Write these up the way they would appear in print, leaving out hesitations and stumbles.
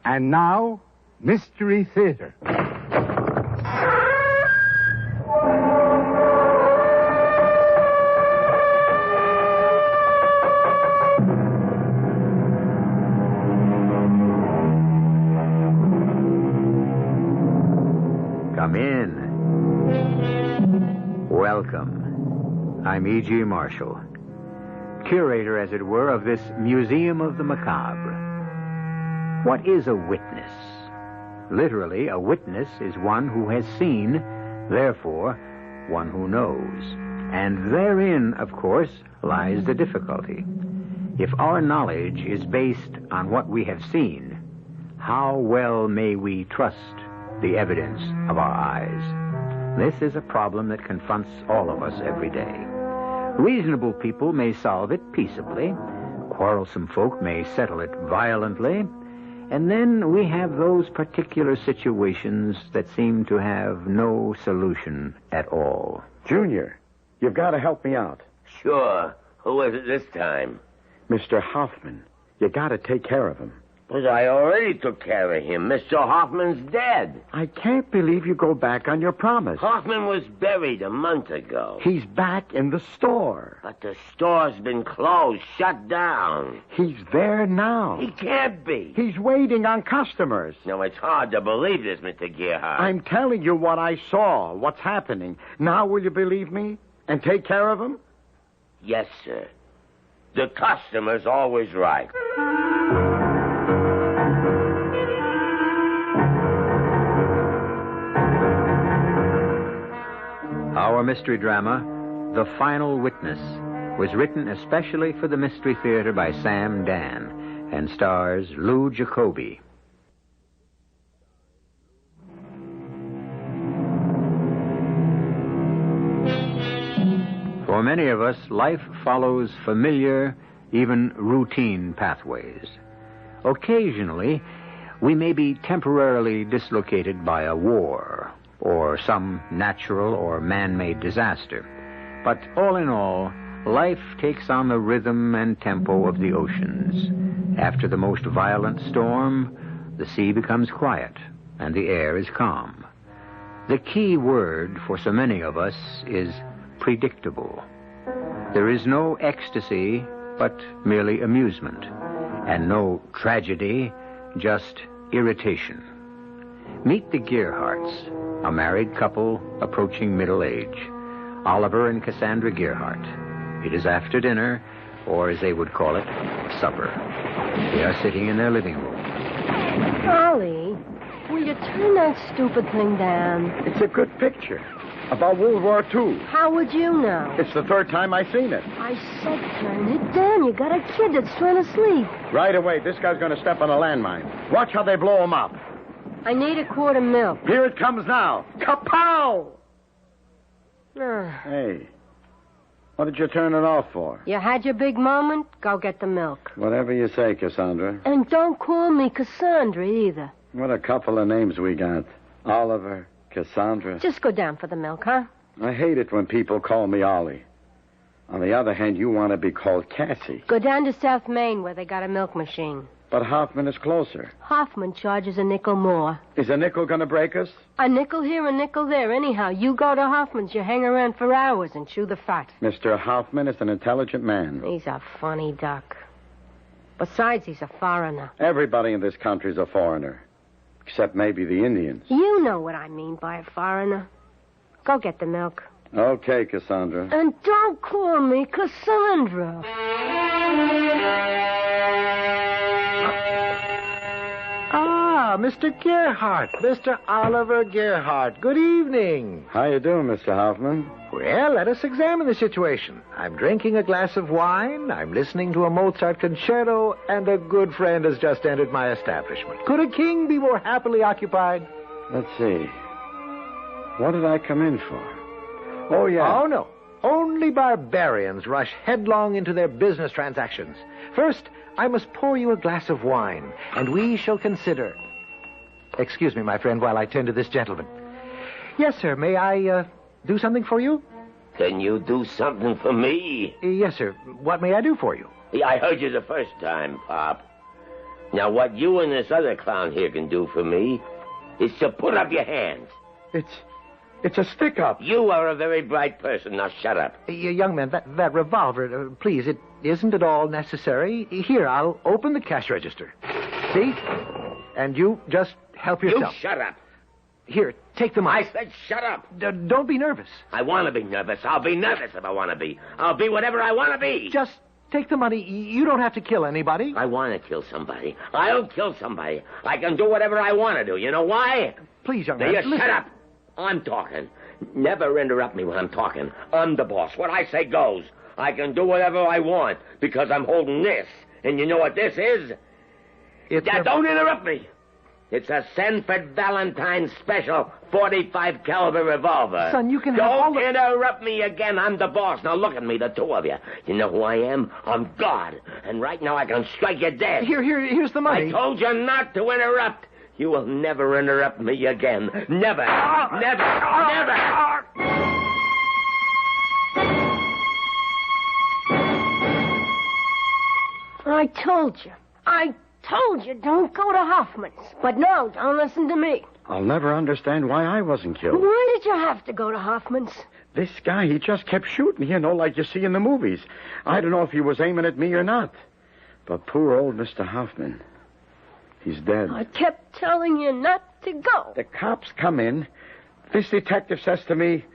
And now, Mystery Theater. Come in. Welcome. I'm E.G. Marshall, curator, as it were, of this Museum of the Macabre. What is a witness? Literally, a witness is one who has seen, therefore, one who knows. And therein, of course, lies the difficulty. If our knowledge is based on what we have seen, how well may we trust the evidence of our eyes? This is a problem that confronts all of us every day. Reasonable people may solve it peaceably. Quarrelsome folk may settle it violently. And then we have those particular situations that seem to have no solution at all. Junior, you've got to help me out. Sure. Who is it this time? Mr. Hoffman. You got to take care of him. But I already took care of him. Mr. Hoffman's dead. I can't believe you go back on your promise. Hoffman was buried a month ago. He's back in the store. But the store's been closed, shut down. He's there now. He can't be. He's waiting on customers. No, it's hard to believe this, Mr. Gerhardt. I'm telling you what I saw, what's happening. Now will you believe me and take care of him? Yes, sir. The customer's always right. Our mystery drama, The Final Witness, was written especially for the Mystery Theater by Sam Dan and stars Lou Jacoby. For many of us, life follows familiar, even routine pathways. Occasionally, we may be temporarily dislocated by a war or some natural or man-made disaster. But all in all, life takes on the rhythm and tempo of the oceans. After the most violent storm, the sea becomes quiet and the air is calm. The key word for so many of us is predictable. There is no ecstasy, but merely amusement, and no tragedy, just irritation. Meet the Gerhardts, a married couple approaching middle age. Oliver and Cassandra Gerhardt. It is after dinner, or as they would call it, supper. They are sitting in their living room. Ollie, will you turn that stupid thing down? It's a good picture. About World War II. How would you know? It's the third time I've seen it. I said turn it down. You got a kid that's trying to sleep. Right away, this guy's going to step on a landmine. Watch how they blow him up. I need a quart of milk. Here it comes now. Kapow! Hey, what did you turn it off for? You had your big moment? Go get the milk. Whatever you say, Cassandra. And don't call me Cassandra either. What a couple of names we got. Oliver, Cassandra. Just go down for the milk, huh? I hate it when people call me Ollie. On the other hand, you want to be called Cassie. Go down to South Main where they got a milk machine. But Hoffman is closer. Hoffman charges a nickel more. Is a nickel going to break us? A nickel here, a nickel there. Anyhow, you go to Hoffman's, you hang around for hours and chew the fat. Mr. Hoffman is an intelligent man. He's a funny duck. Besides, he's a foreigner. Everybody in this country's a foreigner. Except maybe the Indians. You know what I mean by a foreigner. Go get the milk. Okay, Cassandra. And don't call me Cassandra. Ah, Mr. Gerhardt. Mr. Oliver Gerhardt. Good evening. How you doing, Mr. Hoffman? Well, let us examine the situation. I'm drinking a glass of wine, I'm listening to a Mozart concerto, and a good friend has just entered my establishment. Could a king be more happily occupied? Let's see. What did I come in for? Oh, yeah. Oh, no. Only barbarians rush headlong into their business transactions. First, I must pour you a glass of wine, and we shall consider... Excuse me, my friend, while I tend to this gentleman. Yes, sir, may I, do something for you? Can you do something for me? Yes, sir. What may I do for you? I heard you the first time, Pop. Now, what you and this other clown here can do for me is to put up your hands. It's a stick-up. You are a very bright person. Now, shut up. Young man, that revolver, please, it isn't at all necessary. Here, I'll open the cash register. See? And you just help yourself. You shut up. Here, take the money. I said shut up. Don't be nervous. I want to be nervous. I'll be nervous if I want to be. I'll be whatever I want to be. Just take the money. You don't have to kill anybody. I want to kill somebody. I'll kill somebody. I can do whatever I want to do. You know why? Please, young Now, man. you listen. shut up. I'm talking. Never interrupt me when I'm talking. I'm the boss. What I say goes. I can do whatever I want because I'm holding this. And you know what this is? It's Don't interrupt me. It's a Sanford Valentine special 45 caliber revolver. Son, you can have all Don't the... interrupt me again. I'm the boss. Now look at me, the two of you. You know who I am? I'm God. And right now I can strike you dead. Here's the money. I told you not to interrupt. You will never interrupt me again. Never. Never. Never. I told you, don't go to Hoffman's. But no, don't listen to me. I'll never understand why I wasn't killed. Why did you have to go to Hoffman's? This guy, he just kept shooting, like you see in the movies. I don't know if he was aiming at me or not. But poor old Mr. Hoffman, he's dead. I kept telling you not to go. The cops come in. This detective says to me,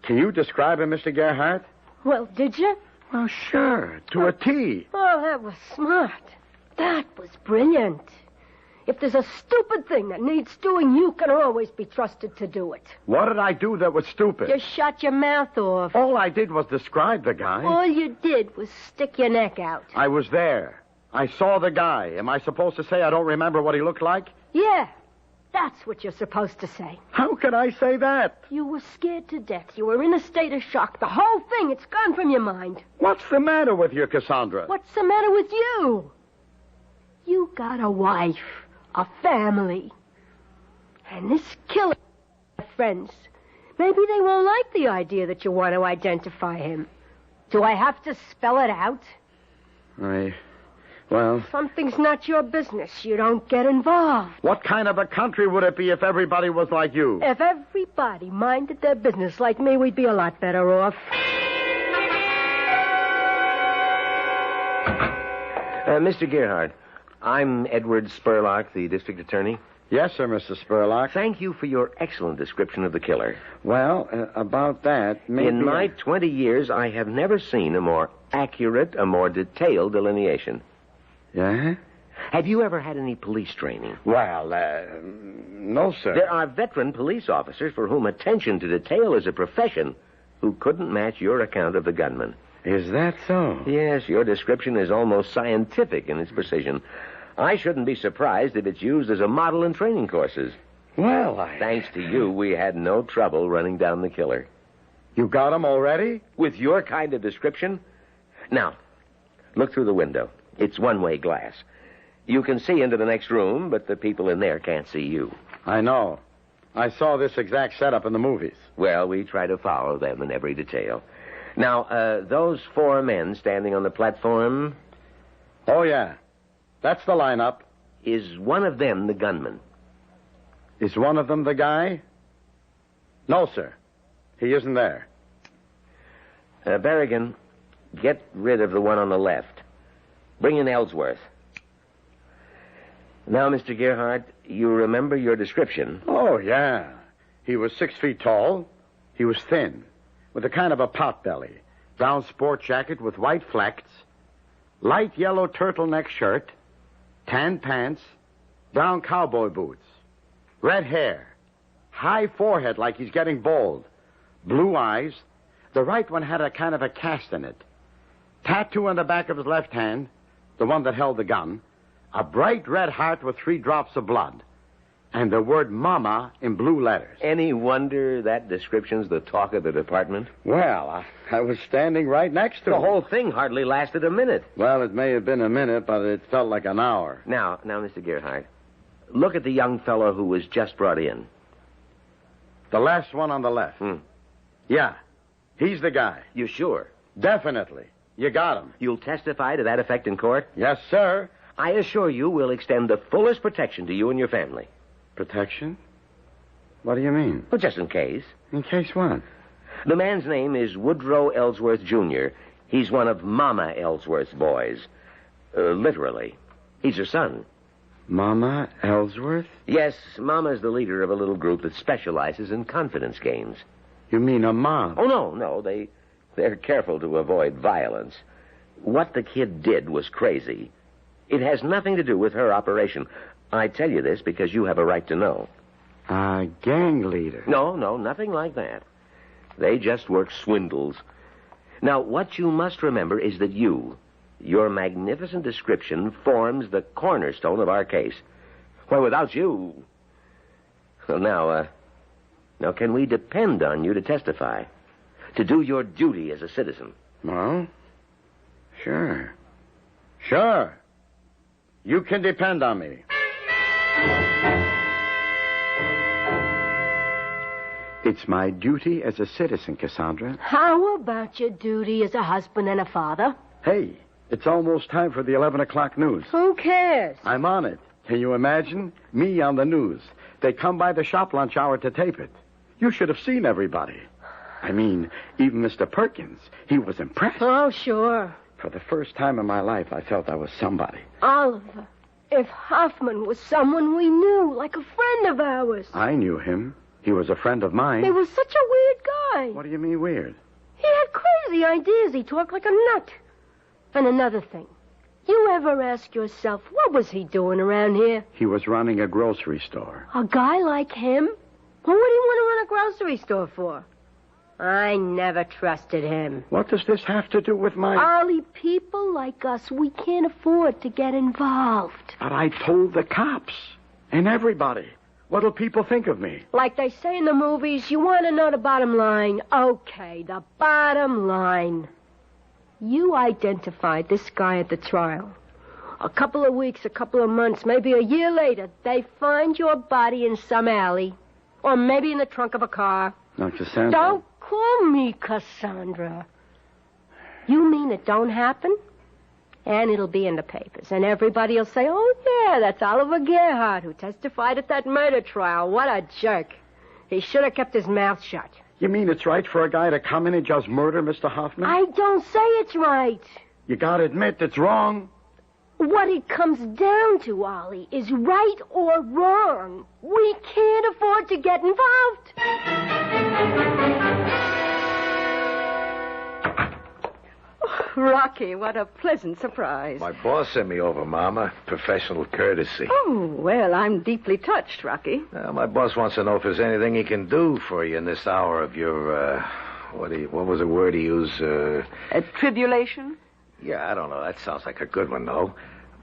"Can you describe him, Mr. Gerhardt?" Well, did you? Well, sure, to a T. Oh, that was smart. That was brilliant. If there's a stupid thing that needs doing, you can always be trusted to do it. What did I do that was stupid? You shut your mouth off. All I did was describe the guy. All you did was stick your neck out. I was there. I saw the guy. Am I supposed to say I don't remember what he looked like? Yeah, that's what you're supposed to say. How could I say that? You were scared to death. You were in a state of shock. The whole thing, it's gone from your mind. What's the matter with you, Cassandra? What's the matter with you? You got a wife, a family. And this killer, friends. Maybe they won't like the idea that you want to identify him. Do I have to spell it out? Well... Something's not your business. You don't get involved. What kind of a country would it be if everybody was like you? If everybody minded their business like me, we'd be a lot better off. Mr. Gerhardt, I'm Edward Spurlock, the district attorney. Yes, sir, Mr. Spurlock. Thank you for your excellent description of the killer. Well, about that, maybe... In my 20 years, I have never seen a more accurate, a more detailed delineation. Yeah? Have you ever had any police training? Well, no, sir. There are veteran police officers for whom attention to detail is a profession who couldn't match your account of the gunman. Is that so? Yes, your description is almost scientific in its precision. I shouldn't be surprised if it's used as a model in training courses. Well, Thanks to you, we had no trouble running down the killer. You got him already? With your kind of description? Now, look through the window. It's one-way glass. You can see into the next room, but the people in there can't see you. I know. I saw this exact setup in the movies. Well, we try to follow them in every detail. Now, those four men standing on the platform... Oh, yeah. That's the lineup. Is one of them the gunman? Is one of them the guy? No, sir. He isn't there. Berrigan, get rid of the one on the left. Bring in Ellsworth. Now, Mr. Gerhardt, you remember your description? Oh, yeah. He was 6 feet tall. He was thin, with a kind of a pot belly. Brown sport jacket with white flecks. Light yellow turtleneck shirt. Tan pants. Brown cowboy boots. Red hair. High forehead like he's getting bald. Blue eyes. The right one had a kind of a cast in it. Tattoo on the back of his left hand, the one that held the gun. A bright red heart with 3 drops of blood. And the word Mama in blue letters. Any wonder that description's the talk of the department? Well, I was standing right next to The him. whole thing hardly lasted a minute. Well, it may have been a minute, but it felt like an hour. Now, Mr. Gerhardt, look at the young fellow who was just brought in. The last one on the left. Yeah, he's the guy. You sure? Definitely. You got him. You'll testify to that effect in court? Yes, sir. I assure you we'll extend the fullest protection to you and your family. Protection? What do you mean? Well, just in case. In case what? The man's name is Woodrow Ellsworth, Jr. He's one of Mama Ellsworth's boys. Literally. He's her son. Mama Ellsworth? Yes, Mama's the leader of a little group that specializes in confidence games. You mean a mob? Oh, no. They're careful to avoid violence. What the kid did was crazy. It has nothing to do with her operation. I tell you this because you have a right to know. A gang leader? No, nothing like that. They just work swindles. Now, what you must remember is that your magnificent description forms the cornerstone of our case. Why, without you... Well, now, can we depend on you to testify? To do your duty as a citizen? Well, sure. Sure. You can depend on me. It's my duty as a citizen, Cassandra. How about your duty as a husband and a father? Hey, it's almost time for the 11 o'clock news. Who cares? I'm on it. Can you imagine? Me on the news. They come by the shop lunch hour to tape it. You should have seen everybody. I mean, even Mr. Perkins. He was impressed. Oh, sure. For the first time in my life, I felt I was somebody. Oliver, if Hoffman was someone we knew, like a friend of ours. I knew him. He was a friend of mine. He was such a weird guy. What do you mean weird? He had crazy ideas. He talked like a nut. And another thing. You ever ask yourself, what was he doing around here? He was running a grocery store. A guy like him? Well, what do you want to run a grocery store for? I never trusted him. What does this have to do with my... Ollie, people like us, we can't afford to get involved. But I told the cops and everybody. What'll people think of me? Like they say in the movies, you want to know the bottom line. Okay, the bottom line. You identified this guy at the trial. A couple of weeks, a couple of months, maybe a year later, they find your body in some alley. Or maybe in the trunk of a car. Now, Cassandra... Don't call me Cassandra. You mean it don't happen? And it'll be in the papers. And everybody will say, oh, yeah, that's Oliver Gerhardt who testified at that murder trial. What a jerk. He should have kept his mouth shut. You mean it's right for a guy to come in and just murder Mr. Hoffman? I don't say it's right. You gotta admit it's wrong. What it comes down to, Ollie, is right or wrong. We can't afford to get involved. Rocky, what a pleasant surprise. My boss sent me over, Mama. Professional courtesy. Oh, well, I'm deeply touched, Rocky. My boss wants to know if there's anything he can do for you in this hour of your, what was the word he used? Tribulation? Yeah, I don't know. That sounds like a good one, though.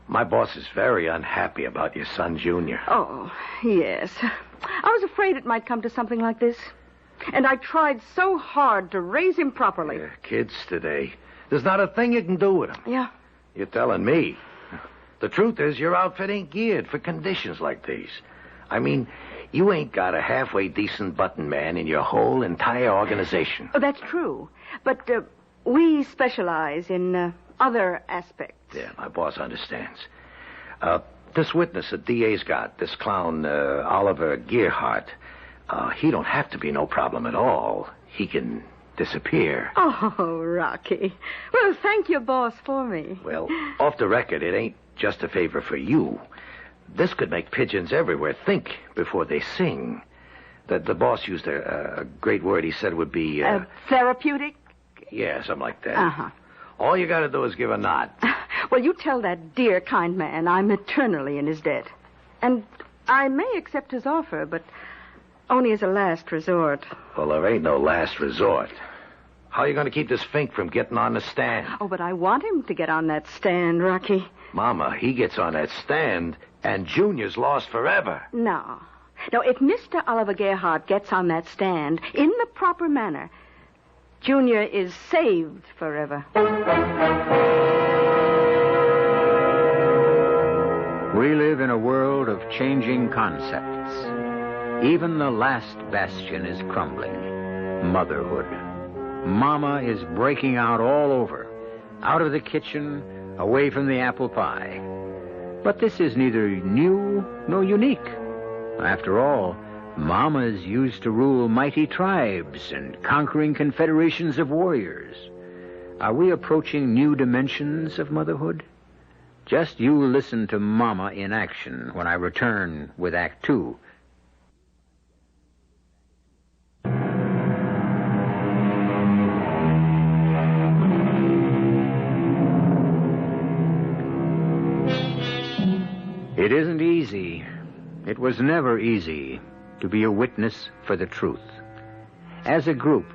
My boss is very unhappy about your son, Junior. Oh, yes. I was afraid it might come to something like this. And I tried so hard to raise him properly. Yeah, kids today. There's not a thing you can do with them. Yeah. You're telling me. The truth is, your outfit ain't geared for conditions like these. I mean, you ain't got a halfway decent button man in your whole entire organization. Oh, that's true. But we specialize in other aspects. Yeah, my boss understands. This witness the DA's got, this clown Oliver Gerhardt, he don't have to be no problem at all. He can disappear. Oh, Rocky. Well, thank your boss for me. Well, off the record, it ain't just a favor for you. This could make pigeons everywhere think before they sing. The boss used a great word he said would be... therapeutic? Yeah, something like that. Uh-huh. All you gotta do is give a nod. Well, you tell that dear, kind man I'm eternally in his debt. And I may accept his offer, but only as a last resort. Well, there ain't no last resort. How are you going to keep this Fink from getting on the stand? Oh, but I want him to get on that stand, Rocky. Mama, he gets on that stand, and Junior's lost forever. No. No, if Mr. Oliver Gerhardt gets on that stand in the proper manner, Junior is saved forever. We live in a world of changing concepts. Even the last bastion is crumbling. Motherhood. Mama is breaking out all over. Out of the kitchen, away from the apple pie. But this is neither new nor unique. After all, mamas used to rule mighty tribes and conquering confederations of warriors. Are we approaching new dimensions of motherhood? Just you listen to Mama in action when I return with Act 2. It isn't easy. It was never easy to be a witness for the truth. As a group,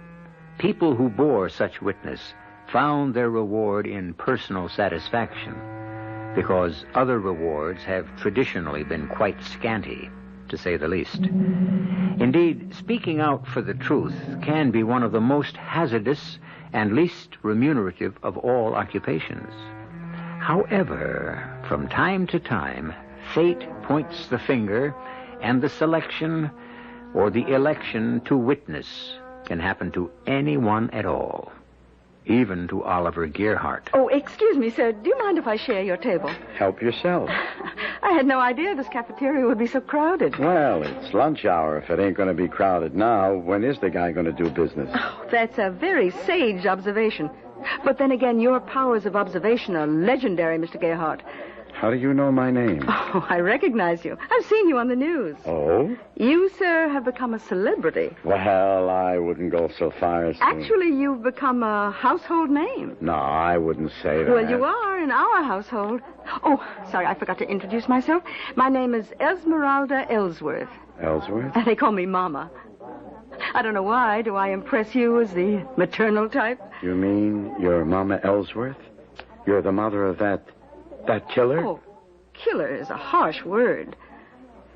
people who bore such witness found their reward in personal satisfaction, because other rewards have traditionally been quite scanty, to say the least. Indeed, speaking out for the truth can be one of the most hazardous and least remunerative of all occupations. However, from time to time, fate points the finger, and the selection or the election to witness can happen to anyone at all, even to Oliver Gearhart. Oh, excuse me, sir. Do you mind if I share your table? Help yourself. I had no idea this cafeteria would be so crowded. Well, it's lunch hour. If it ain't going to be crowded now, when is the guy going to do business? Oh, that's a very sage observation. But then again, your powers of observation are legendary, Mr. Gearhart. How do you know my name? Oh, I recognize you. I've seen you on the news. Oh? You, sir, have become a celebrity. Well, I wouldn't go so far as to... Actually, you've become a household name. No, I wouldn't say that. Well, you are in our household. Oh, sorry, I forgot to introduce myself. My name is Esmeralda Ellsworth. Ellsworth? They call me Mama. I don't know why. Do I impress you as the maternal type? You mean you're Mama Ellsworth? You're the mother of that killer? Oh, killer is a harsh word.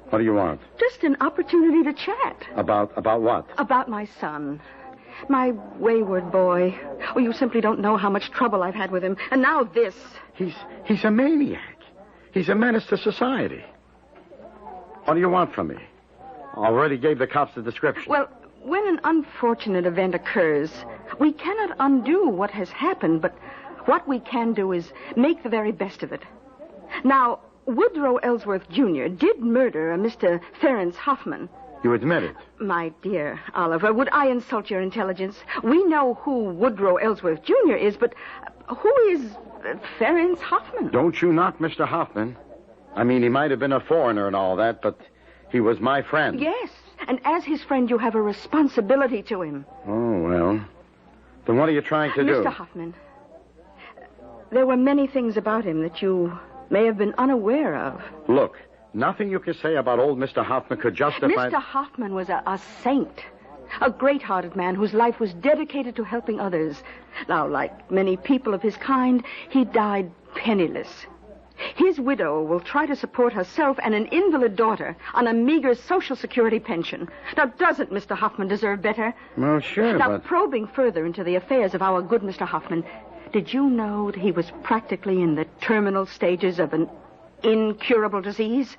What do you want? Just an opportunity to chat. About what? About my son. My wayward boy. Oh, you simply don't know how much trouble I've had with him. And now this. He's a maniac. He's a menace to society. What do you want from me? Already gave the cops the description. Well, when an unfortunate event occurs, we cannot undo what has happened, but what we can do is make the very best of it. Now, Woodrow Ellsworth Jr. did murder a Mr. Ferenc Hoffman. You admit it? My dear Oliver, would I insult your intelligence? We know who Woodrow Ellsworth Jr. is, but who is Ferenc Hoffman? Don't you knock Mr. Hoffman. I mean, he might have been a foreigner and all that, but he was my friend. Yes, and as his friend, you have a responsibility to him. Oh, well. Then what are you trying to do? Mr. Hoffman, there were many things about him that you may have been unaware of. Look, nothing you can say about old Mr. Hoffman could justify... Mr. Hoffman was a saint, a great-hearted man whose life was dedicated to helping others. Now, like many people of his kind, he died penniless. His widow will try to support herself and an invalid daughter on a meager Social Security pension. Now, doesn't Mr. Hoffman deserve better? Well, sure, Now, but... probing further into the affairs of our good Mr. Hoffman, did you know that he was practically in the terminal stages of an incurable disease?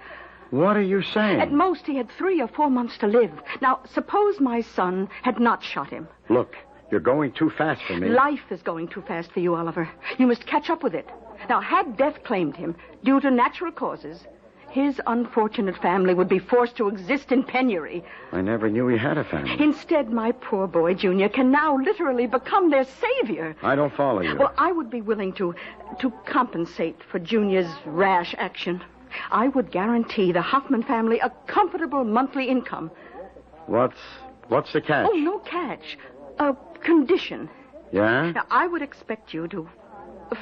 What are you saying? At most, he had 3 or 4 months to live. Now, suppose my son had not shot him. Look, you're going too fast for me. Life is going too fast for you, Oliver. You must catch up with it. Now, had death claimed him due to natural causes, his unfortunate family would be forced to exist in penury. I never knew he had a family. Instead, my poor boy, Junior, can now literally become their savior. I don't follow you. Well, I would be willing to compensate for Junior's rash action. I would guarantee the Hoffman family a comfortable monthly income. What's the catch? Oh, no catch. A condition. Yeah? Now, I would expect you to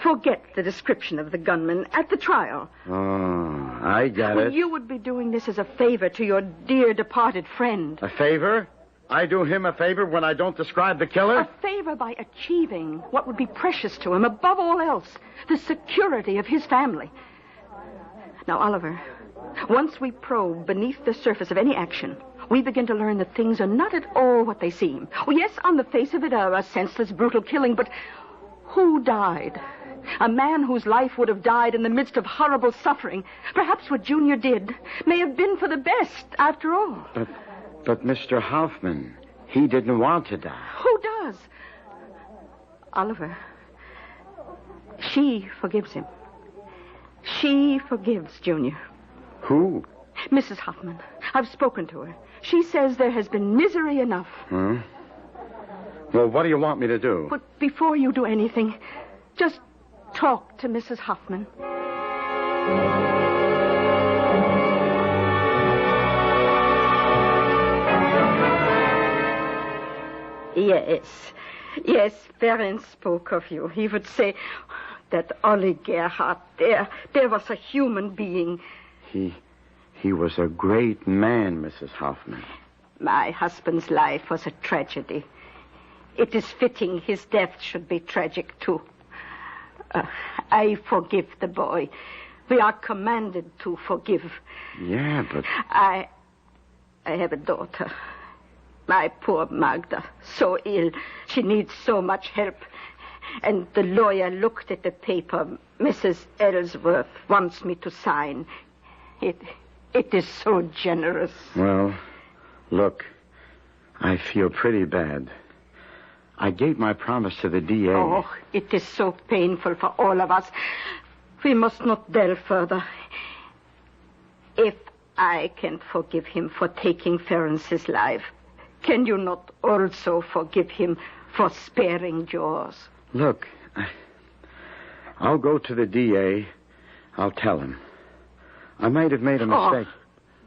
forget the description of the gunman at the trial. Oh, I got it. You would be doing this as a favor to your dear departed friend. A favor? I do him a favor when I don't describe the killer? A favor by achieving what would be precious to him above all else, the security of his family. Now, Oliver, once we probe beneath the surface of any action, we begin to learn that things are not at all what they seem. Oh, yes, on the face of it, a senseless, brutal killing, but who died? A man whose life would have died in the midst of horrible suffering. Perhaps what Junior did may have been for the best, after all. But Mr. Hoffman, he didn't want to die. Who does? Oliver, she forgives him. She forgives, Junior. Who? Mrs. Hoffman. I've spoken to her. She says there has been misery enough. Hmm? Well, what do you want me to do? But before you do anything, just talk to Mrs. Hoffman. Yes, Ferenc spoke of you. He would say that Ollie Gerhardt, there was a human being. He was a great man, Mrs. Hoffman. My husband's life was a tragedy. It is fitting his death should be tragic, too. I forgive the boy. We are commanded to forgive. Yeah, but... I have a daughter. My poor Magda, so ill. She needs so much help. And the lawyer looked at the paper Mrs. Ellsworth wants me to sign. It is so generous. Well, look, I feel pretty bad. I gave my promise to the DA. Oh, it is so painful for all of us. We must not delve further. If I can forgive him for taking Ferenc's life, can you not also forgive him for sparing yours? Look, I'll go to the DA. I'll tell him. I might have made a mistake.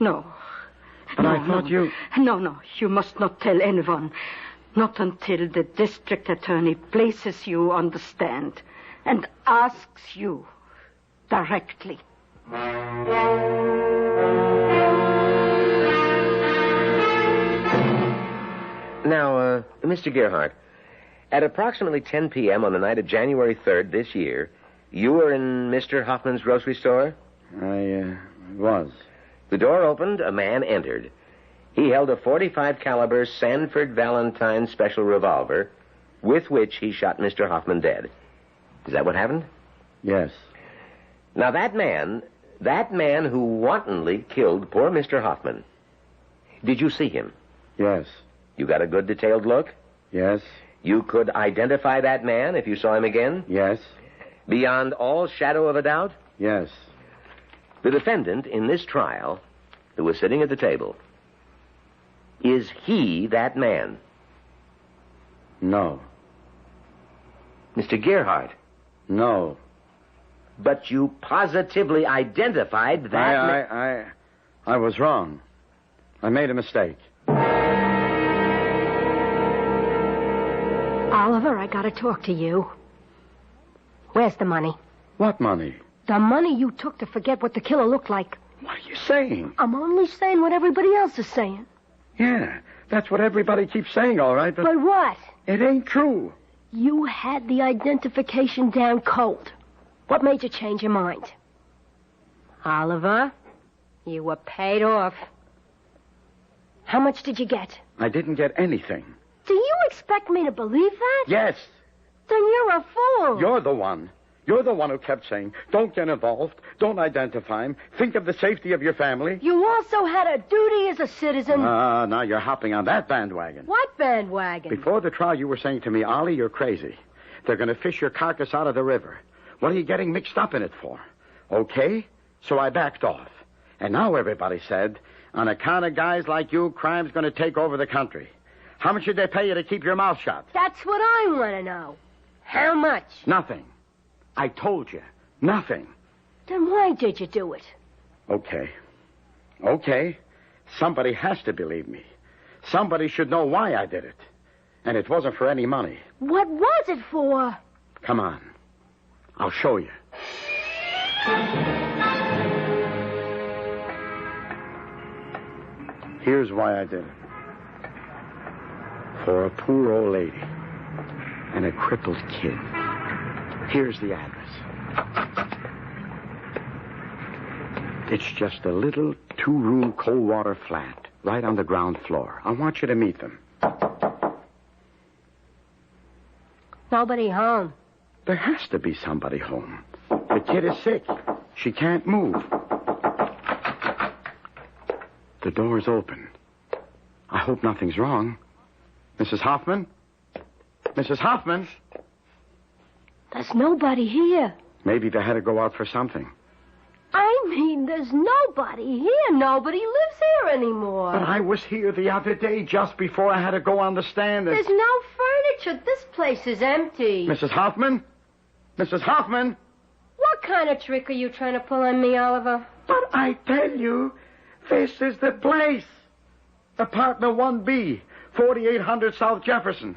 No. But I thought you... No, you must not tell anyone. Not until the district attorney places you on the stand and asks you directly. Now, Mr. Gerhardt, at approximately 10 p.m. on the night of January 3rd this year, you were in Mr. Hoffman's grocery store? I was. The door opened, a man entered. He held a .45 caliber Sanford Valentine special revolver with which he shot Mr. Hoffman dead. Is that what happened? Yes. Now, that man who wantonly killed poor Mr. Hoffman, did you see him? Yes. You got a good detailed look? Yes. You could identify that man if you saw him again? Yes. Beyond all shadow of a doubt? Yes. The defendant in this trial, who was sitting at the table, is he that man? No. Mr. Gerhardt? No. But you positively identified that man. I was wrong. I made a mistake. Oliver, I gotta talk to you. Where's the money? What money? The money you took to forget what the killer looked like. What are you saying? I'm only saying what everybody else is saying. Yeah, that's what everybody keeps saying, all right, But what? it ain't true. You had the identification down cold. What made you change your mind? Oliver, you were paid off. How much did you get? I didn't get anything. Do you expect me to believe that? Yes. Then you're a fool. You're the one. You're the one who kept saying, don't get involved, don't identify him, think of the safety of your family. You also had a duty as a citizen. Now you're hopping on that bandwagon. What bandwagon? Before the trial, you were saying to me, Ollie, you're crazy. They're going to fish your carcass out of the river. What are you getting mixed up in it for? Okay, so I backed off. And now everybody said, on account of guys like you, crime's going to take over the country. How much did they pay you to keep your mouth shut? That's what I want to know. How much? Nothing. I told you. Nothing. Then why did you do it? Okay. Somebody has to believe me. Somebody should know why I did it. And it wasn't for any money. What was it for? Come on. I'll show you. Here's why I did it. For a poor old lady and a crippled kid. Here's the address. It's just a little 2-room cold water flat right on the ground floor. I want you to meet them. Nobody home. There has to be somebody home. The kid is sick. She can't move. The door's open. I hope nothing's wrong. Mrs. Hoffman? Mrs. Hoffman? There's nobody here. Maybe they had to go out for something. mean, there's nobody here. Nobody lives here anymore. But I was here the other day just before I had to go on the stand. There's no furniture. This place is empty. Mrs. Hoffman? Mrs. Hoffman? What kind of trick are you trying to pull on me, Oliver? But I tell you, this is the place. Apartment 1B, 4800 South Jefferson.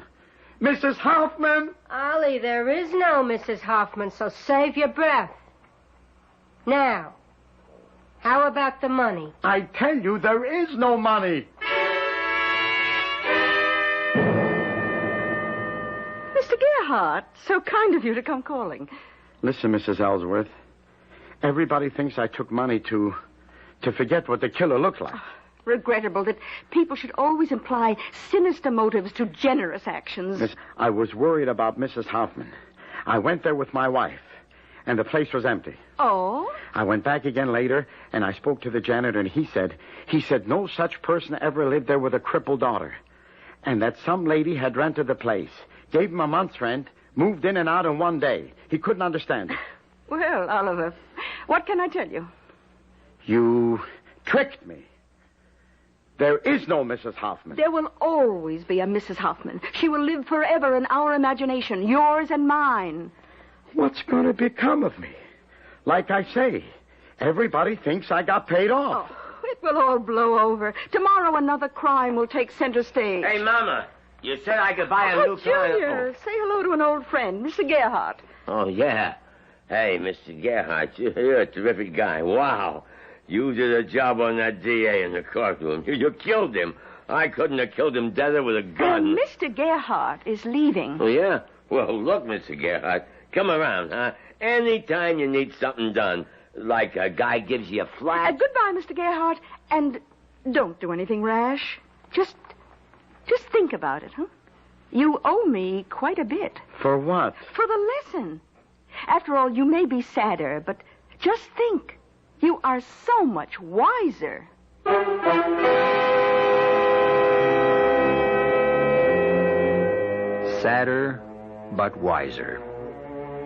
Mrs. Hoffman? Ollie, there is no Mrs. Hoffman, so save your breath. Now, how about the money? I tell you, there is no money. Mr. Gerhardt, so kind of you to come calling. Listen, Mrs. Ellsworth. Everybody thinks I took money to forget what the killer looked like. Regrettable that people should always imply sinister motives to generous actions. Miss, I was worried about Mrs. Hoffman. I went there with my wife, and the place was empty. Oh? I went back again later, and I spoke to the janitor, and he said no such person ever lived there with a crippled daughter, and that some lady had rented the place, gave him a month's rent, moved in and out in one day. He couldn't understand it. Well, Oliver, what can I tell you? You tricked me. There is no Mrs. Hoffman. There will always be a Mrs. Hoffman. She will live forever in our imagination, yours and mine. What's going to become of me? Like I say, everybody thinks I got paid off. Oh, it will all blow over. Tomorrow another crime will take center stage. Hey, Mama, you said I could buy a new car. Junior, say hello to an old friend, Mr. Gerhardt. Oh, yeah. Hey, Mr. Gerhardt, you're a terrific guy. Wow. You did a job on that DA in the courtroom. You killed him. I couldn't have killed him deader with a gun. And Mr. Gerhardt is leaving. Oh, yeah? Well, look, Mr. Gerhardt, come around, huh? Anytime you need something done, like a guy gives you a flat. Goodbye, Mr. Gerhardt, and don't do anything rash. Just think about it, huh? You owe me quite a bit. For what? For the lesson. After all, you may be sadder, but just think. You are so much wiser. Sadder, but wiser.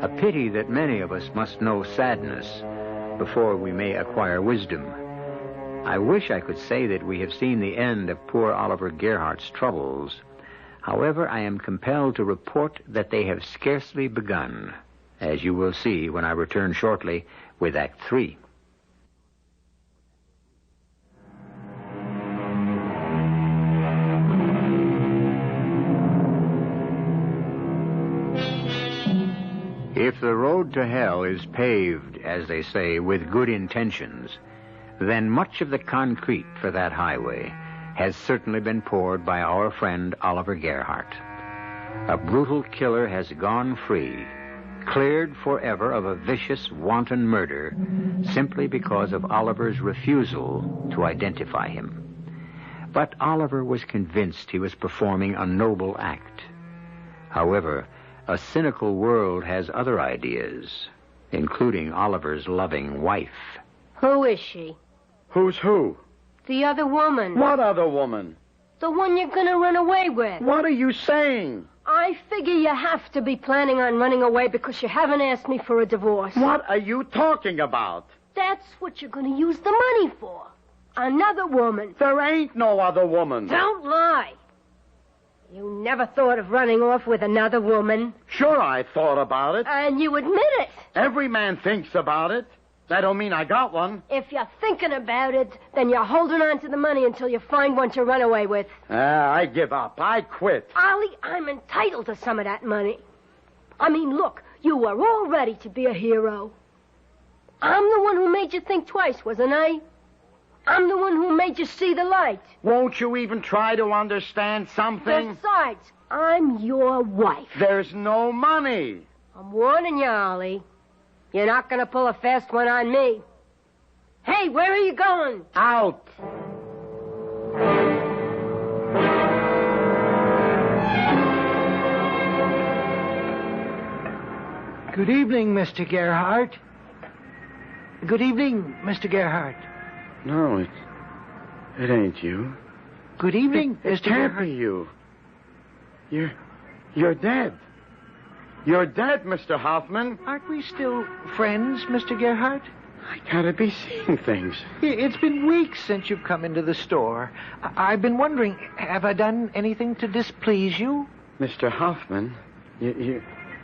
A pity that many of us must know sadness before we may acquire wisdom. I wish I could say that we have seen the end of poor Oliver Gerhardt's troubles. However, I am compelled to report that they have scarcely begun, as you will see when I return shortly with Act 3. If the road to hell is paved, as they say, with good intentions, then much of the concrete for that highway has certainly been poured by our friend Oliver Gerhardt. A brutal killer has gone free, cleared forever of a vicious, wanton murder, simply because of Oliver's refusal to identify him. But Oliver was convinced he was performing a noble act. However, a cynical world has other ideas, including Oliver's loving wife. Who is she? Who's who? The other woman. What other woman? The one you're gonna run away with. What are you saying? I figure you have to be planning on running away because you haven't asked me for a divorce. What are you talking about? That's what you're gonna use the money for. Another woman. There ain't no other woman. Don't lie. You never thought of running off with another woman. Sure, I thought about it. And you admit it. Every man thinks about it. That don't mean I got one. If you're thinking about it, then you're holding on to the money until you find one to run away with. I give up. I quit. Ollie, I'm entitled to some of that money. I mean, look, you were all ready to be a hero. I'm the one who made you think twice, wasn't I? I'm the one who made you see the light. Won't you even try to understand something? Besides, I'm your wife. There's no money. I'm warning you, Ollie. You're not going to pull a fast one on me. Hey, where are you going? Out. Good evening, Mr. Gerhardt. Good evening, Mr. Gerhardt. No, it ain't you. Good evening, It Mr. can't Gerhardt. be you. You're dead. You're dead, Mr. Hoffman. Aren't we still friends, Mr. Gerhardt? I gotta be seeing things. It's been weeks since you've come into the store. I've been wondering, have I done anything to displease you? Mr. Hoffman,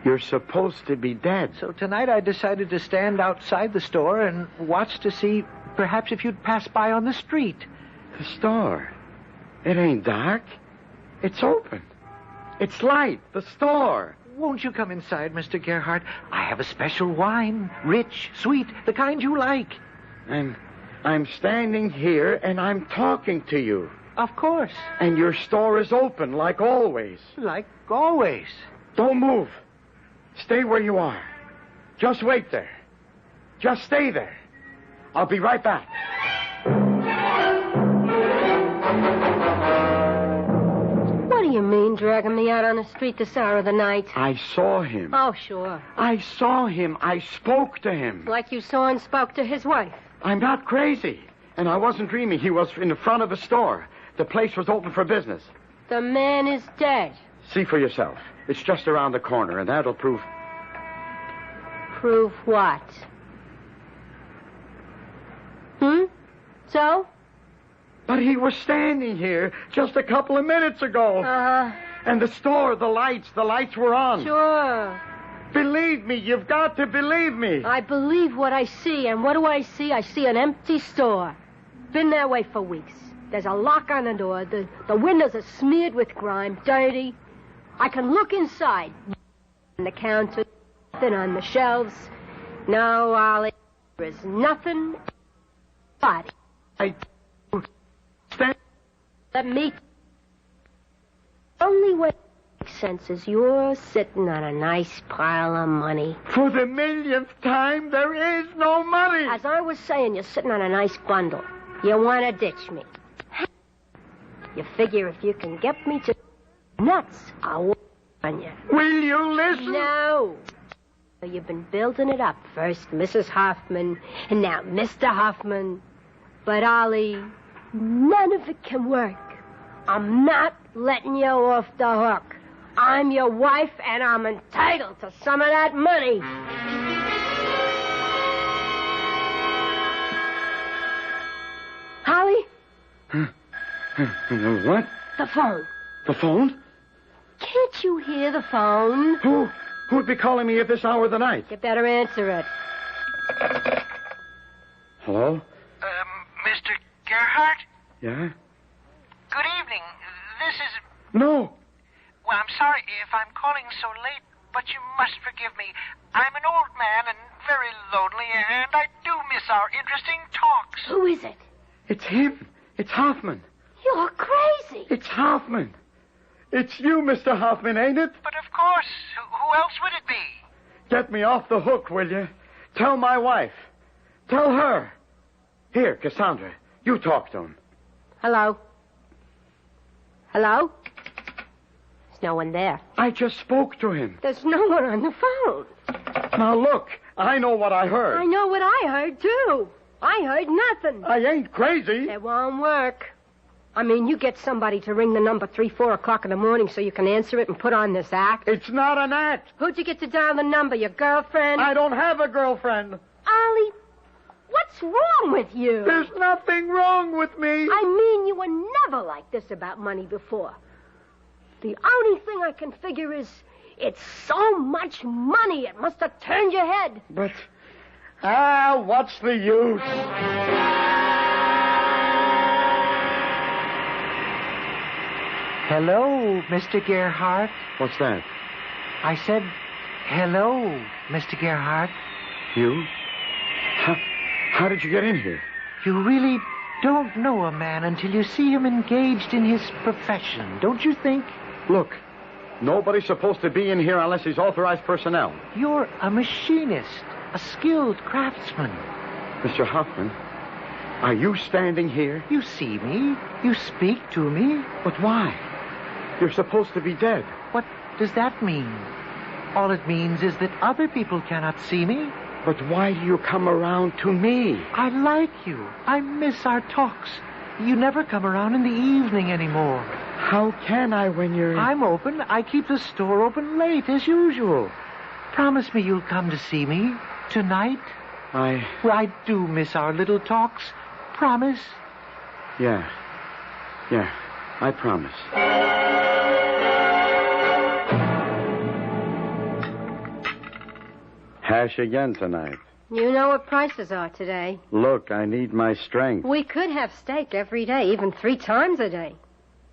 you're supposed to be dead. So tonight I decided to stand outside the store and watch to see perhaps if you'd pass by on the street. The store? It ain't dark. It's open. It's light. The store. Won't you come inside, Mr. Gerhardt? I have a special wine. Rich, sweet, the kind you like. I'm standing here and I'm talking to you. Of course. And your store is open, like always. Like always. Don't move. Stay where you are. Just wait there. Just stay there. I'll be right back. What do you mean, dragging me out on the street this hour of the night? I saw him. Oh, sure. I saw him. I spoke to him. Like you saw and spoke to his wife. I'm not crazy. And I wasn't dreaming. He was in the front of the store. The place was open for business. The man is dead. See for yourself. It's just around the corner, and that'll prove... Prove what? So? But he was standing here just a couple of minutes ago. And the store, the lights were on. Sure. Believe me, you've got to believe me. I believe what I see, and what do I see? I see an empty store. Been that way for weeks. There's a lock on the door. The windows are smeared with grime, dirty. I can look inside. On the counter, nothing on the shelves. No, Ollie, there is nothing but... Let me... Only way it makes sense is you're sitting on a nice pile of money. For the millionth time, there is no money. As I was saying, you're sitting on a nice bundle. You want to ditch me. You figure if you can get me to nuts, I'll work on you. Will you listen? No. You've been building it up. First Mrs. Hoffman, and now Mr. Hoffman. But, Ollie, none of it can work. I'm not letting you off the hook. I'm your wife, and I'm entitled to some of that money. Holly? What? The phone. The phone? Can't you hear the phone? Who'd be calling me at this hour of the night? You better answer it. Hello? Mr. Gerhardt? Yeah? Good evening. This is... No. Well, I'm sorry if I'm calling so late, but you must forgive me. I'm an old man and very lonely, and I do miss our interesting talks. Who is it? It's him. It's Hoffman. You're crazy. It's Hoffman. It's you, Mr. Hoffman, ain't it? But of course, who else would it be? Get me off the hook, will you? Tell my wife. Tell her. Here, Cassandra, you talk to him. Hello? Hello? There's no one there. I just spoke to him. There's no one on the phone. Now, look, I know what I heard. I know what I heard, too. I heard nothing. I ain't crazy. It won't work. I mean, you get somebody to ring the number 3, 4 o'clock in the morning so you can answer it and put on this act. It's not an act. Who'd you get to dial the number, your girlfriend? I don't have a girlfriend. Ollie, what's wrong with you? There's nothing wrong with me. I mean, you were never like this about money before. The only thing I can figure is it's so much money it must have turned your head. But, what's the use? Hello, Mr. Gerhardt. What's that? I said, hello, Mr. Gerhardt. You? How did you get in here? You really don't know a man until you see him engaged in his profession, don't you think? Look, nobody's supposed to be in here unless he's authorized personnel. You're a machinist, a skilled craftsman. Mr. Hoffman, are you standing here? You see me. You speak to me. But why? You're supposed to be dead. What does that mean? All it means is that other people cannot see me. But why do you come around to me? I like you. I miss our talks. You never come around in the evening anymore. How can I when you're... I'm open. I keep the store open late, as usual. Promise me you'll come to see me tonight. Well, I do miss our little talks. Promise? Yeah, I promise. Hash again tonight. You know what prices are today. Look, I need my strength. We could have steak every day, even 3 times a day.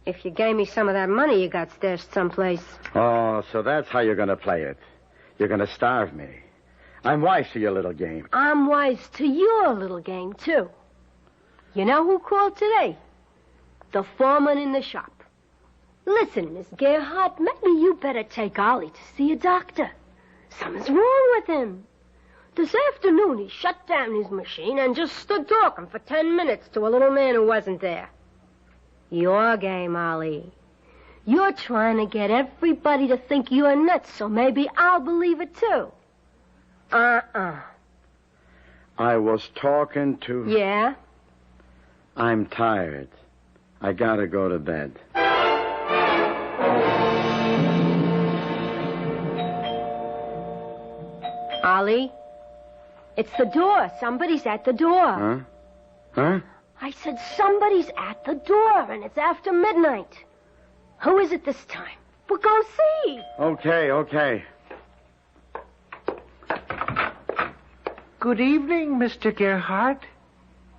If you gave me some of that money you got stashed someplace. Oh, so that's how you're going to play it. You're going to starve me. I'm wise to your little game. I'm wise to your little game, too. You know who called today? The foreman in the shop. Listen, Miss Gerhardt, maybe you better take Ollie to see a doctor. Something's wrong with him. This afternoon, he shut down his machine and just stood talking for 10 minutes to a little man who wasn't there. Your game, Ollie. You're trying to get everybody to think you're nuts, so maybe I'll believe it, too. I was talking to... Yeah? I'm tired. I gotta go to bed. Ollie? It's the door. Somebody's at the door. Huh? I said somebody's at the door, and it's after midnight. Who is it this time? We'll go see. Okay. Good evening, Mr. Gerhardt.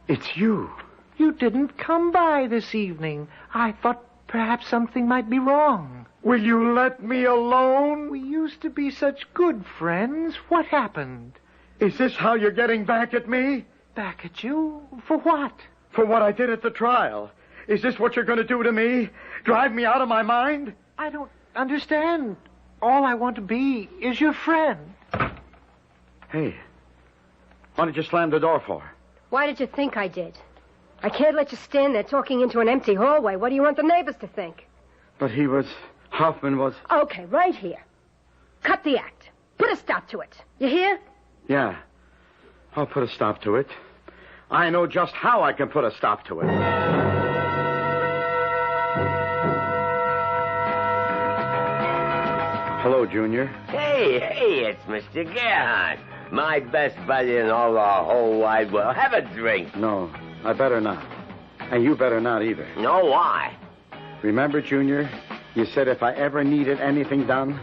It's you. You didn't come by this evening. I thought perhaps something might be wrong. Will you let me alone? We used to be such good friends. What happened? Is this how you're getting back at me? Back at you? For what? For what I did at the trial. Is this what you're going to do to me? Drive me out of my mind? I don't understand. All I want to be is your friend. Hey, what did you slam the door for? Why did you think I did? I can't let you stand there talking into an empty hallway. What do you want the neighbors to think? But Hoffman was... Okay, right here. Cut the act. Put a stop to it. You hear? Yeah, I'll put a stop to it. I know just how I can put a stop to it. Hello, Junior. Hey, it's Mr. Gerhardt. My best buddy in all the whole wide world. Have a drink. No, I better not. And you better not either. No, why? Remember, Junior, you said if I ever needed anything done,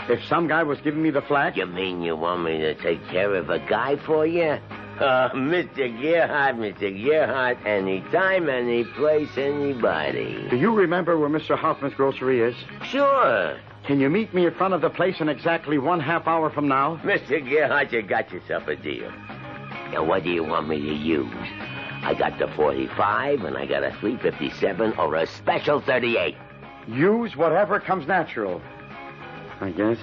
if some guy was giving me the flack... You mean you want me to take care of a guy for you? Mr. Gerhardt, anytime, any place, anybody. Do you remember where Mr. Hoffman's grocery is? Sure. Can you meet me in front of the place in exactly 1/2 hour from now? Mr. Gerhardt, you got yourself a deal. Now, what do you want me to use? I got the 45, and I got a 357, or a special 38. Use whatever comes natural, I guess.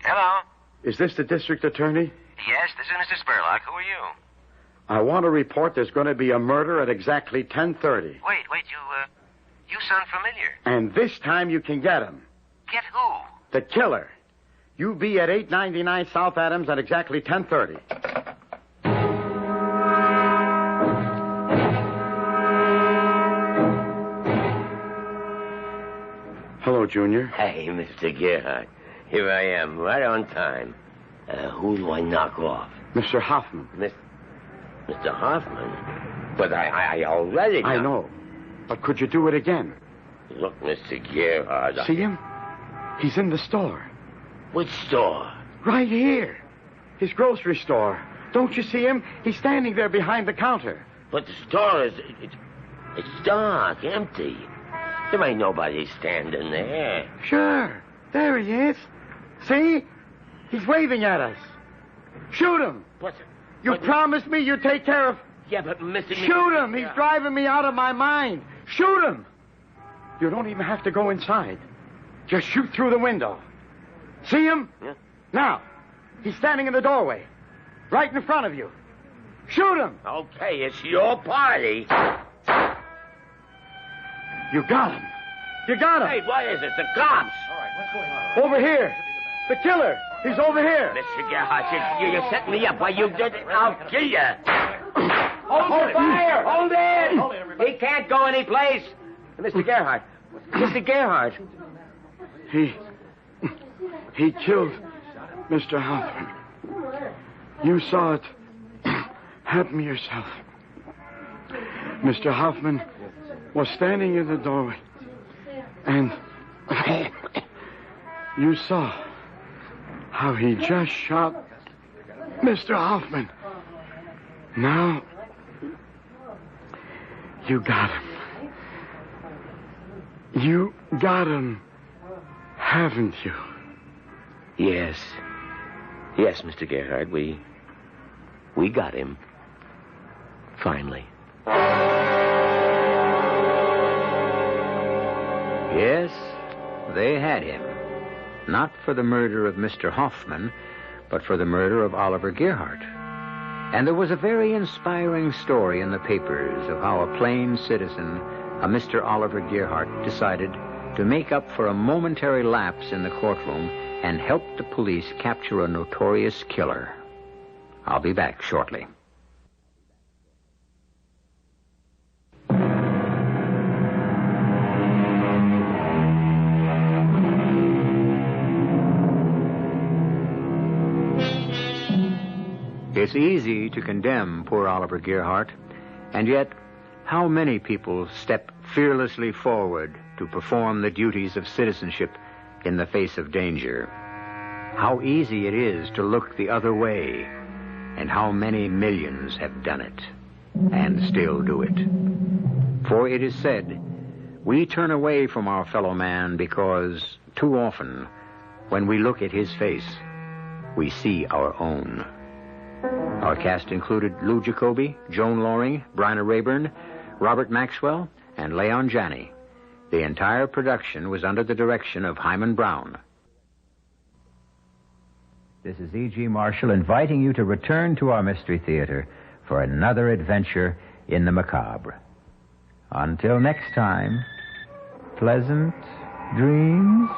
Hello? Is this the district attorney? Yes, this is Mr. Spurlock. Who are you? I want to report there's going to be a murder at exactly 10:30. Wait, you sound familiar. And this time you can get him. Get who? The killer. You be at 899 South Adams at exactly 10:30. Hello, Junior. Hey, Mr. Gerhardt. Here I am, right on time. Who do I knock off? Mr. Hoffman. Mr. Hoffman? But I already I know. But could you do it again? Look, Mr. Gerhardt. See him? He's in the store. Which store? Right here. His grocery store. Don't you see him? He's standing there behind the counter. But the store is... It's dark, empty. There ain't nobody standing there. Sure. There he is. See? He's waving at us. Shoot him. You promised me you'd take care of... Yeah, but Mr. Shoot him. He's driving me out of my mind. Shoot him. You don't even have to go inside. Just shoot through the window. See him? Yeah. Now, he's standing in the doorway. Right in front of you. Shoot him. Okay, it's your party. You got him. You got him. Hey, what is it? The cops. All right, what's going on? Over here. The killer. He's over here. Mr. Gerhardt, you set me up. Why, you did it. I'll kill you. Hold fire! Hold it! He can't go any place. Mr. Gerhardt, Mr. Gerhardt. He killed Mr. Hoffman. You saw it happen yourself. Mr. Hoffman was standing in the doorway, and you saw how he just shot Mr. Hoffman. Now, you got him. You got him, haven't you? Yes. Yes, Mr. Gerhardt, we got him. Finally. Yes, they had him. Not for the murder of Mr. Hoffman, but for the murder of Oliver Gerhardt. And there was a very inspiring story in the papers of how a plain citizen, a Mr. Oliver Gerhardt, decided to make up for a momentary lapse in the courtroom and help the police capture a notorious killer. I'll be back shortly. It's easy to condemn poor Oliver Gerhardt, and yet how many people step fearlessly forward to perform the duties of citizenship in the face of danger? How easy it is to look the other way, and how many millions have done it, and still do it. For it is said, we turn away from our fellow man because, too often, when we look at his face, we see our own. Our cast included Lou Jacoby, Joan Loring, Bryna Rayburn, Robert Maxwell, and Leon Janney. The entire production was under the direction of Himan Brown. This is E.G. Marshall inviting you to return to our Mystery Theater for another adventure in the macabre. Until next time, pleasant dreams.